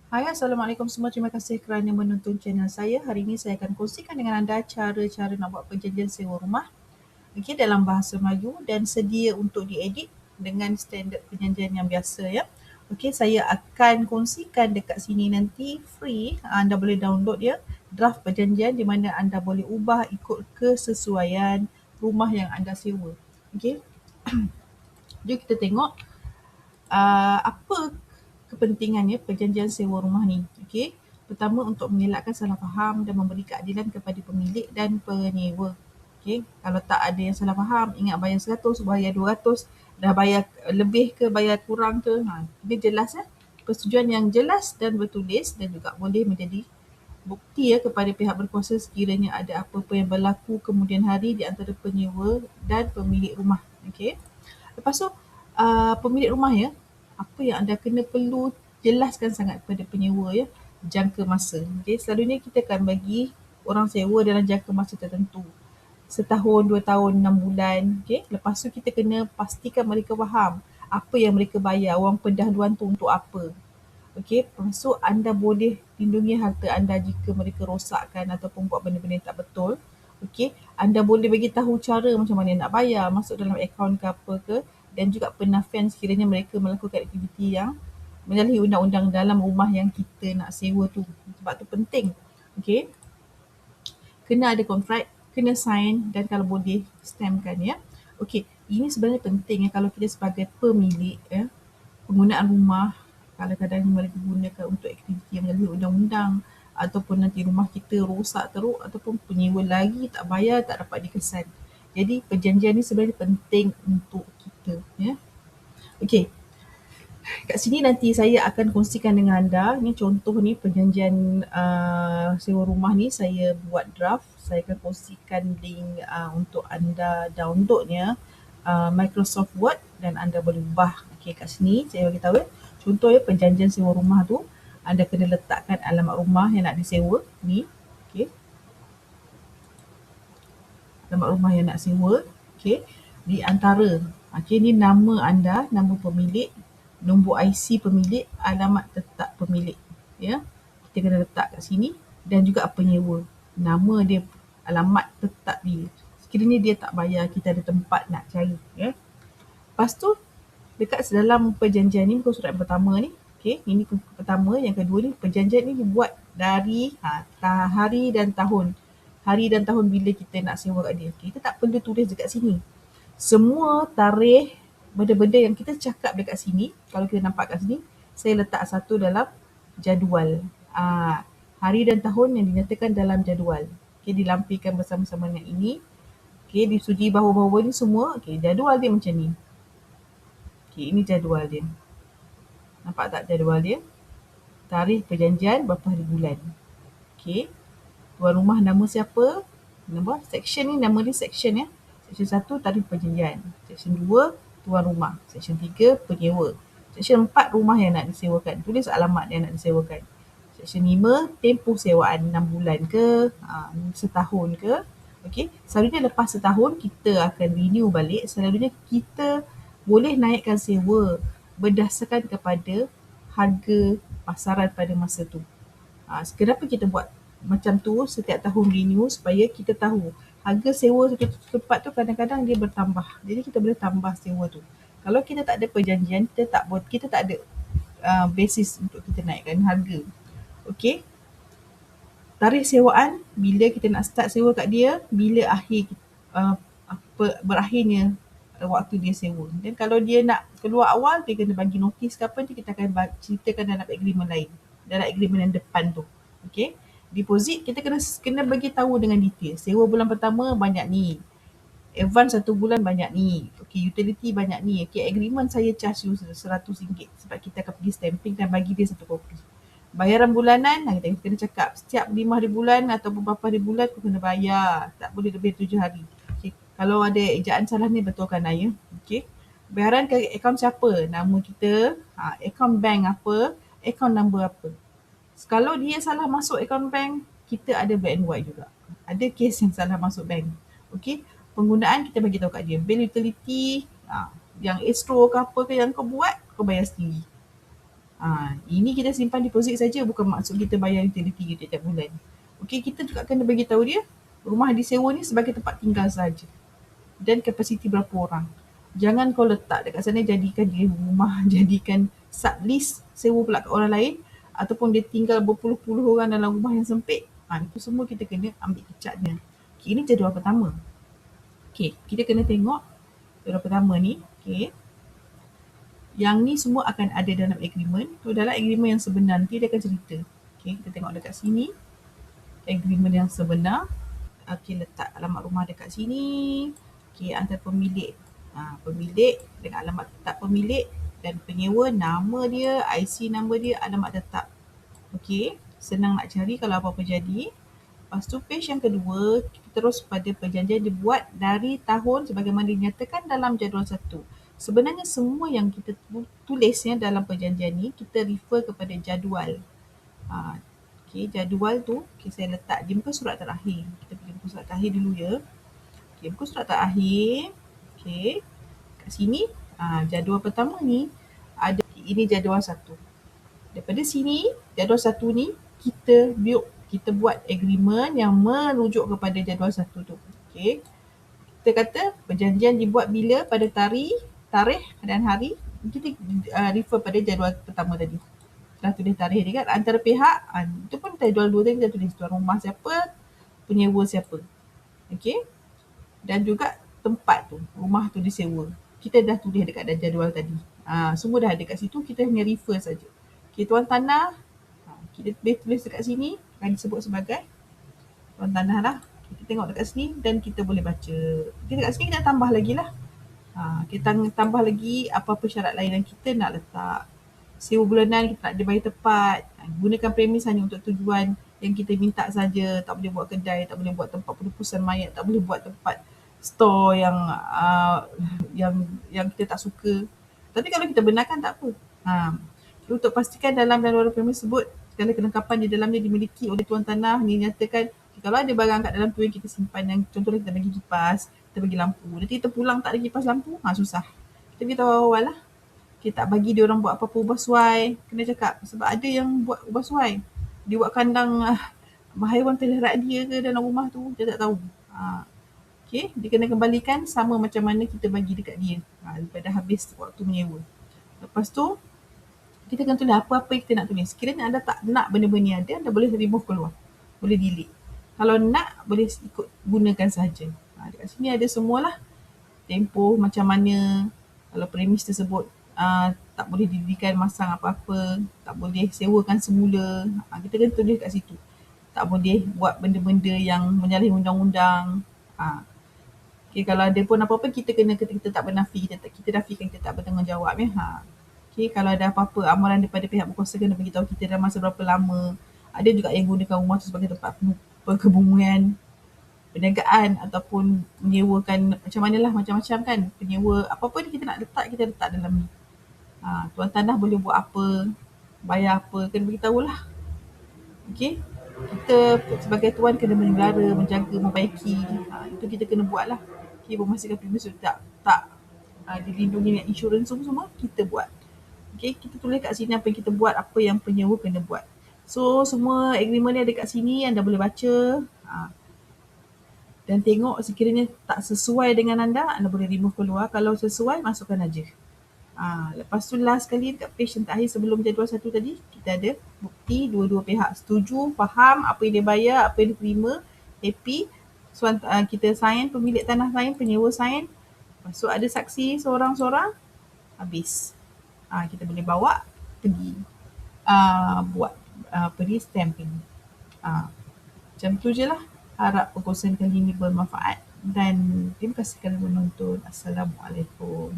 Hai, Assalamualaikum semua. Terima kasih kerana menonton channel saya. Hari ini saya akan kongsikan dengan anda cara-cara nak buat perjanjian sewa rumah dalam bahasa Melayu dan sedia untuk diedit dengan standard perjanjian yang biasa ya. Saya akan kongsikan dekat sini nanti free. Anda boleh download ya draft perjanjian di mana anda boleh ubah ikut kesesuaian rumah yang anda sewa. Okey. Jom kita tengok apa kepentingannya perjanjian sewa rumah ni. Okey. Pertama, untuk mengelakkan salah faham dan memberi keadilan kepada pemilik dan penyewa. Okey. Kalau tak ada yang salah faham, ingat bayar 100, bayar 200, dah bayar lebih ke bayar kurang ke. Dia jelas ya. Persetujuan yang jelas dan bertulis dan juga boleh menjadi bukti ya kepada pihak berkuasa sekiranya ada apa-apa yang berlaku kemudian hari di antara penyewa dan pemilik rumah. Okey. Lepas tu, pemilik rumah ya, apa yang anda kena perlu jelaskan sangat kepada penyewa ya, jangka masa. Okay, selalunya kita akan bagi orang sewa dalam jangka masa tertentu. Setahun, 2 tahun, 6 bulan. Okay. Lepas tu kita kena pastikan mereka faham apa yang mereka bayar, wang pendahuluan tu untuk apa. Okey, lepas tu anda boleh lindungi harta anda jika mereka rosakkan ataupun buat benda-benda yang tak betul. Okey, anda boleh bagi tahu cara macam mana nak bayar, masuk dalam akaun ke apa ke, dan juga penafian sekiranya mereka melakukan aktiviti yang menyalahi undang-undang dalam rumah yang kita nak sewa tu. Sebab tu penting. Okey, kena ada kontrak, kena sign dan kalau boleh stampkan ya. Okey, ini sebenarnya penting ya kalau kita sebagai pemilik ya, penggunaan rumah kadang-kadang mereka gunakan untuk aktiviti yang menyalahi undang-undang ataupun nanti rumah kita rosak teruk ataupun penyewa lagi tak bayar tak dapat dikesan. Jadi perjanjian ni sebenarnya penting untuk kita ya. Okey, kat sini nanti saya akan kongsikan dengan anda ni contoh ni perjanjian sewa rumah ni saya buat draft. Saya akan kongsikan link untuk anda downloadnya Microsoft Word dan anda boleh ubah. Okey, kat sini saya bagi tahu ya. Contoh ya perjanjian sewa rumah tu anda kena letakkan alamat rumah yang nak disewa ni. Okey. Alamat rumah yang nak sewa. Okey. Di antara okey ni nama anda, nama pemilik, nombor IC pemilik, alamat tetap pemilik. Ya. Kita kena letak kat sini dan juga penyewa. Nama dia, alamat tetap dia. Sekiranya dia tak bayar, kita ada tempat nak cari. Ya. Lepas tu, dekat dalam perjanjian ni, muka surat yang pertama ni, okay, ini pertama, yang kedua ni, perjanjian ni dibuat dari hari dan tahun. Hari dan tahun bila kita nak sewa kat dia. Kita tak perlu tulis dekat sini. Semua tarikh, benda-benda yang kita cakap dekat sini, kalau kita nampak kat sini, saya letak satu dalam jadual. Hari dan tahun yang dinyatakan dalam jadual. Okay, dilampirkan bersama-sama dengan ini. Okay, di sudi bawah-bawah ni semua, okay, jadual dia macam ni. Okay, ini jadual dia. Nampak tak jadual dia? Tarikh perjanjian, berapa hari bulan. Okay. Tuan rumah nama siapa? Nama section ni, nama dia section ya. Section 1, tarikh perjanjian. Section 2, tuan rumah. Section 3, penyewa. Section 4, rumah yang nak disewakan. Tulis alamat yang nak disewakan. Section 5, tempoh sewaan 6 bulan ke, setahun ke. Okay. Selalunya lepas setahun, kita akan renew balik. Selalunya kita boleh naikkan sewa berdasarkan kepada harga pasaran pada masa tu. Kenapa kita buat macam tu setiap tahun renew supaya kita tahu harga sewa satu tempat tu kadang-kadang dia bertambah. Jadi kita boleh tambah sewa tu. Kalau kita tak ada perjanjian, kita tak ada basis untuk kita naikkan harga. Okey. Tarikh sewaan, bila kita nak start sewa kat dia, bila berakhirnya waktu dia sewa. Dan kalau dia nak keluar awal, dia kena bagi notis ke apa, nanti kita akan ceritakan dalam agreement lain. Dalam agreement yang depan tu. Okay. Deposit, kita kena bagi tahu dengan detail. Sewa bulan pertama banyak ni. Advance 1 bulan banyak ni. Okay, utility banyak ni. Okay, agreement saya charge you RM100 sebab kita akan pergi stamping dan bagi dia 1 kopi. Bayaran bulanan, kita kena cakap setiap 5 hari bulan ataupun berapa hari bulan kau kena bayar. Tak boleh lebih 7 hari. Kalau ada ejaan salah ni betulkan ya. Okey. Bayaran ke akaun siapa? Nama kita, akaun bank apa, akaun number apa. Kalau dia salah masuk akaun bank, kita ada black and white juga. Ada kes yang salah masuk bank. Okey. Penggunaan kita bagi tahu kat dia. Bill utility, yang Astro ke apa ke yang kau buat, kau bayar sendiri. Ini kita simpan deposit saja, bukan maksud kita bayar utility tiap bulan. Okey, kita juga kena bagi tahu dia rumah disewa ni sebagai tempat tinggal saja dan kapasiti berapa orang. Jangan kau letak dekat sana jadikan dia rumah, jadikan sublease sewa pula kat orang lain, ataupun dia tinggal berpuluh-puluh orang dalam rumah yang sempit. Itu semua kita kena ambil kecatnya. Okay, ini jadual pertama. Okay, kita kena tengok jadual pertama ni. Okay, yang ni semua akan ada dalam agreement. So, dalam agreement yang sebenar nanti dia akan cerita. Okay, kita tengok dekat sini. Agreement yang sebenar. Okay, letak alamat rumah dekat sini. Okay, antara pemilik. Pemilik dengan alamat tetap pemilik dan penyewa, nama dia, IC number dia, alamat tetap. Okay, senang nak cari kalau apa-apa jadi. Lepas tu page yang kedua, kita terus pada perjanjian dibuat dari tahun sebagaimana dinyatakan dalam jadual 1. Sebenarnya semua yang kita tulis dalam perjanjian ni, kita refer kepada jadual. Okay, jadual tu saya letak di muka surat terakhir. Kita pergi muka surat terakhir dulu ya. Okay, muka surat terakhir. Okay, kat sini jadual pertama ni ada, ini jadual 1. Daripada sini, jadual 1 ni kita buat agreement yang merujuk kepada jadual 1 tu. Okay, kita kata perjanjian dibuat bila, pada tarikh dan hari. Kita refer pada jadual pertama tadi. Dah tulis tarikh dia kan, antara pihak, itu pun jadual 2 tadi kita tulis tuan rumah siapa, penyewa siapa. Okay, dan juga tempat tu, rumah tu disewa. Kita dah tulis dekat jadual tadi. Semua dah ada kat situ, kita hanya refer saja. Okay, tuan tanah, kita tulis dekat sini, akan disebut sebagai tuan tanah lah. Kita tengok dekat sini dan kita boleh baca. Kita dekat sini kita tambah lagi lah. Kita tambah lagi apa-apa syarat lain yang kita nak letak. Sewa bulanan kita nak dia bayar tepat. Gunakan premis hanya untuk tujuan yang kita minta saja. Tak boleh buat kedai, tak boleh buat tempat penumpusan mayat, tak boleh buat tempat store yang kita tak suka. Tapi kalau kita benarkan tak apa. Untuk pastikan dalam dan luar premis tersebut segala kelengkapan di dalamnya dimiliki oleh tuan tanah, dinyatakan kalau ada barang kat dalam tu yang kita simpan, yang contohnya kita bagi kipas, kita bagi lampu. Nanti kita pulang tak ada kipas lampu, susah. Kita beritahu awal lah. Kita tak bagi dia orang buat apa-apa ubah suai. Kena cakap sebab ada yang buat ubah suai. Dia buat kandang haiwan peliharaan dia ke dalam rumah tu, dia tak tahu. Okay, dia kena kembalikan sama macam mana kita bagi dekat dia daripada habis waktu menyewa. Lepas tu, kita kena tulis apa-apa yang kita nak tulis. Sekiranya anda tak nak benda-benda ni ada, anda boleh remove keluar. Boleh delete. Kalau nak, boleh ikut gunakan sahaja. Dekat sini ada semualah. Tempoh macam mana, kalau premis tersebut tak boleh didirikan masang apa-apa, tak boleh sewakan semula, kita kena tulis kat situ. Tak boleh buat benda-benda yang menyalahi undang-undang. Okay, kalau ada pun apa-apa, kita kena kata kita tak bernafi, kita nafikan kita tak bertanggungjawab ya. Okay, kalau ada apa-apa amaran daripada pihak berkuasa, kena beritahu kita dalam masa berapa lama. Ada juga yang gunakan rumah tu sebagai tempat perkebunan, perniagaan, ataupun menyewakan macam manalah, macam-macam kan. Penyewa apa-apa kita nak letak, kita letak dalam ni. Tuan tanah boleh buat apa, bayar apa, kena beritahulah. Okay, kita sebagai tuan kena mengelara, menjaga, membaiki. Itu kita kena buat lah. Okay, memastikan premis tak dilindungi dengan insurans semua kita buat. Okay, kita tulis kat sini apa yang kita buat, apa yang penyewa kena buat. So, semua agreement ni ada kat sini, anda boleh baca. Dan tengok sekiranya tak sesuai dengan anda boleh remove keluar. Kalau sesuai, masukkan aja. Lepas tu last kali dekat page yang terakhir sebelum jadual 1 tadi, kita ada bukti dua-dua pihak setuju, faham apa yang dia bayar, apa yang dia terima, happy. So, kita sign, pemilik tanah sign, penyewa sign. Lepas tu ada saksi seorang-seorang, habis. Kita boleh bawa pergi buat stamping. Macam tu je lah. Harap perkongsian kali ini bermanfaat dan terima kasih kerana menonton. Assalamualaikum.